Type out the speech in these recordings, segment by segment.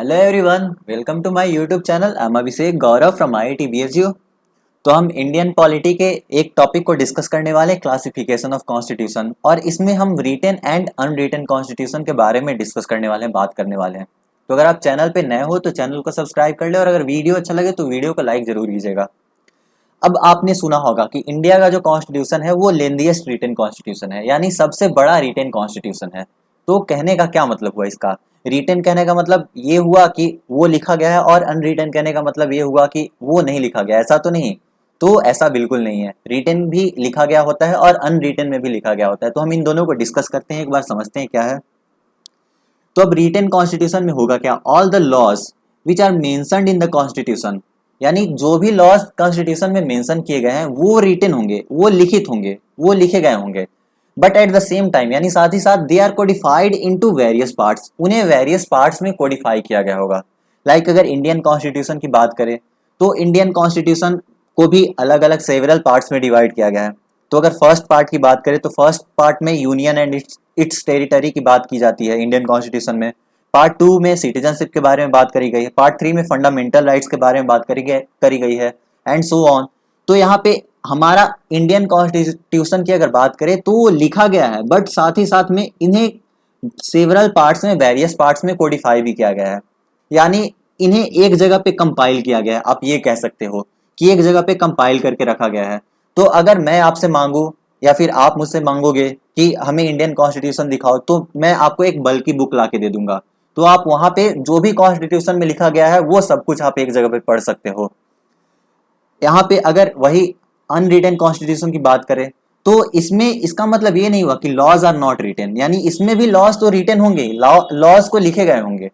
Hello everyone, welcome to my YouTube channel. I am Abhishek Gaurav from IIT BHU. तो हम Indian polity के एक topic को डिस्कस करने वाले, क्लासिफिकेशन ऑफ कॉन्स्टिट्यूशन, और इसमें हम रिटन एंड अनरिटन कॉन्स्टिट्यूशन के बारे में डिस्कस करने वाले हैं, बात करने वाले हैं। तो अगर आप चैनल पे नए हो तो चैनल को सब्सक्राइब कर ले, और अगर वीडियो अच्छा लगे तो वीडियो को लाइक जरूर कीजिएगा। अब आपने सुना होगा कि इंडिया का जो कॉन्स्टिट्यूशन है वो लेंदीएस्ट रिटन कॉन्स्टिट्यूशन है, यानी सबसे बड़ा रिटन कॉन्स्टिट्यूशन है। तो कहने का क्या मतलब हुआ इसका? रिटन कहने का मतलब ये हुआ कि वो लिखा गया है, और अनरिटन कहने का मतलब ये हुआ कि वो नहीं लिखा गया। ऐसा तो नहीं। तो ऐसा बिल्कुल नहीं है। रिटन भी लिखा गया होता है और अनरिटन में भी लिखा गया होता है। तो हम इन दोनों को डिस्कस करते हैं, एक बार समझते हैं क्या है। तो अब रिटन कॉन्स्टिट्यूशन में होगा क्या? All the laws which are mentioned in the constitution, यानी जो भी लॉज कॉन्स्टिट्यूशन में मेंशन किए गए हैं वो रिटन होंगे, वो लिखित होंगे, वो लिखे गए होंगे। But at the same time, यानी साथ ही साथ, they are codified into various parts, उन्हें वेरियस पार्ट्स में कोडिफाई किया गया होगा। लाइक अगर इंडियन कॉन्स्टिट्यूशन की बात करें तो इंडियन कॉन्स्टिट्यूशन को भी अलग अलग सेवरल पार्ट्स में डिवाइड किया गया है। तो अगर फर्स्ट पार्ट की बात करें तो फर्स्ट पार्ट में यूनियन एंड इट्स टेरिटरी की बात की जाती है इंडियन कॉन्स्टिट्यूशन में। पार्ट टू में सिटीजनशिप के बारे में बात करी गई है। पार्ट थ्री में फंडामेंटल राइट्स के बारे में बात करी गई है, एंड सो ऑन। तो यहाँ पे हमारा इंडियन कॉन्स्टिट्यूशन की अगर बात करें तो वो लिखा गया है, बट साथ ही साथ में इन्हें सेवरल पार्ट्स में, वेरियस पार्ट्स में कोडिफाई भी किया गया है। यानी इन्हें एक जगह पे कंपाइल किया गया है। आप ये कह सकते हो कि एक जगह पे कंपाइल करके रखा गया है। तो अगर मैं आपसे मांगू या फिर आप मुझसे मांगोगे कि हमें इंडियन कॉन्स्टिट्यूशन दिखाओ, तो मैं आपको एक बल्कि बुक ला के दे दूंगा। तो आप वहां पे जो भी कॉन्स्टिट्यूशन में लिखा गया है वो सब कुछ आप एक जगह पे पढ़ सकते हो। यहाँ पे अगर वही अनरिटन कॉन्स्टिट्यूशन की बात करें तो इसमें इसका मतलब ये नहीं हुआ कि लॉज आर नॉट रिटन, यानी इसमें भी लॉज तो रिटन होंगे, लॉज को लिखे गए होंगे,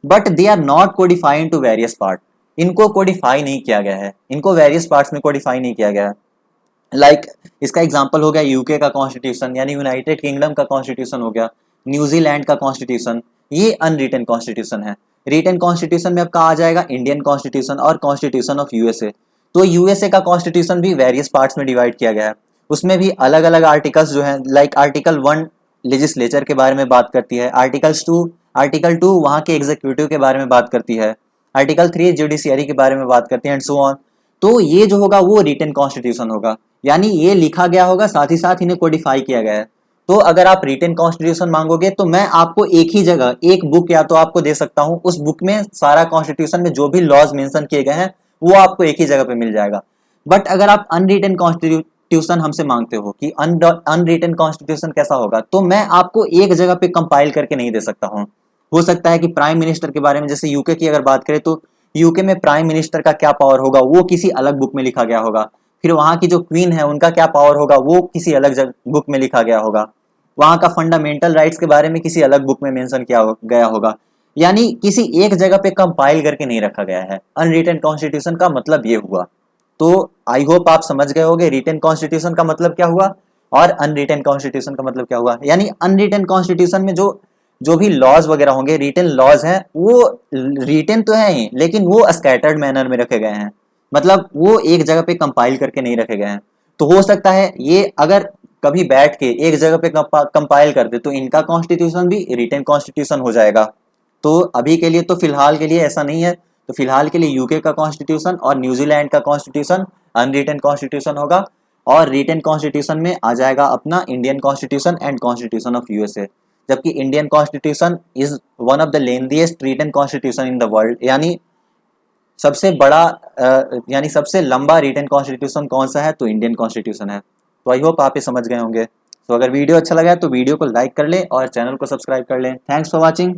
but they are not codified to various part. इनको कोडिफाई नहीं किया गया है, इनको वेरियस पार्ट्स में कोडिफाई नहीं किया गया है। इसका एग्जांपल हो गया यूके का कॉन्स्टिट्यूशन, यानी यूनाइटेड किंगडम का कॉन्स्टिट्यूशन हो गया, न्यूजीलैंड का कॉन्स्टिट्यूशन। ये अनरिटन कॉन्स्टिट्यूशन है। रिटन कॉन्स्टिट्यूशन में आपका आ जाएगा इंडियन कॉन्स्टिट्यूशन और कॉन्स्टिट्यूशन ऑफ यूएसए। तो यूएसए का कॉन्स्टिट्यूशन भी वेरियस पार्ट्स में डिवाइड किया गया है। उसमें भी अलग अलग आर्टिकल्स जो है, लाइक आर्टिकल 1 लेजिस्लेचर के बारे में बात करती है, आर्टिकल 2 वहां के एग्जीक्यूटिव के बारे में बात करती है, आर्टिकल 3 जुडिशियरी के बारे में बात करती है, एंड सो ऑन। तो ये जो होगा वो रिटन कॉन्स्टिट्यूशन होगा, यानी ये लिखा गया होगा, साथ ही साथ इन्हें कोडिफाई किया गया है। तो अगर आप रिटन कॉन्स्टिट्यूशन मांगोगे तो मैं आपको एक ही जगह एक बुक या तो आपको दे सकता हूं, उस बुक में सारा कॉन्स्टिट्यूशन में जो भी लॉज मेंशन किए गए हैं वो आपको एक ही जगह पे मिल जाएगा। बट अगर आप अनरिटन कॉन्स्टिट्यूशन हमसे मांगते हो कि अनरिटन कॉन्स्टिट्यूशन कैसा होगा, तो मैं आपको एक जगह पे कंपाइल करके नहीं दे सकता हूँ। हो सकता है कि प्राइम मिनिस्टर के बारे में, जैसे यूके की अगर बात करें तो यूके में प्राइम मिनिस्टर का क्या पावर होगा वो किसी अलग बुक में लिखा गया होगा। फिर वहां की जो क्वीन है उनका क्या पावर होगा वो किसी अलग बुक में लिखा गया होगा। वहां का फंडामेंटल राइट्स के बारे में किसी अलग बुक में मेंशन किया गया होगा। यानी किसी एक जगह पे कंपाइल करके नहीं रखा गया है। अनरिटन कॉन्स्टिट्यूशन का मतलब ये हुआ। तो आई होप आप समझ गए होंगे रिटन कॉन्स्टिट्यूशन का मतलब क्या हुआ और अनरिटन कॉन्स्टिट्यूशन का मतलब क्या हुआ। यानी अनरिटन कॉन्स्टिट्यूशन में जो जो भी लॉज वगैरह होंगे, रिटन लॉज हैं, वो रिटन तो है ही, लेकिन वो स्कैटर्ड मैनर में रखे गए हैं। मतलब वो एक जगह पे कंपाइल करके नहीं रखे गए हैं। तो हो सकता है ये अगर कभी बैठ के एक जगह पे कंपाइल कर दे तो इनका कॉन्स्टिट्यूशन भी रिटन कॉन्स्टिट्यूशन हो जाएगा। तो अभी के लिए, तो फिलहाल के लिए ऐसा नहीं है। तो फिलहाल के लिए यूके का कॉन्स्टिट्यूशन और न्यूजीलैंड का कॉन्स्टिट्यूशन अनरिटन कॉन्स्टिट्यूशन होगा, और रिटन कॉन्स्टिट्यूशन में आ जाएगा अपना Indian constitution and constitution of USA. जबकि Indian constitution is one of the lengthiest written constitution in the world, यानी सबसे बड़ा यानी सबसे लंबा रिटन कॉन्स्टिट्यूशन कौन सा है, तो इंडियन कॉन्स्टिट्यूशन है। तो आई होप आप ये समझ गए होंगे। तो अगर वीडियो अच्छा लगा है तो वीडियो को लाइक कर लें और चैनल को सब्सक्राइब कर लें। Thanks for watching.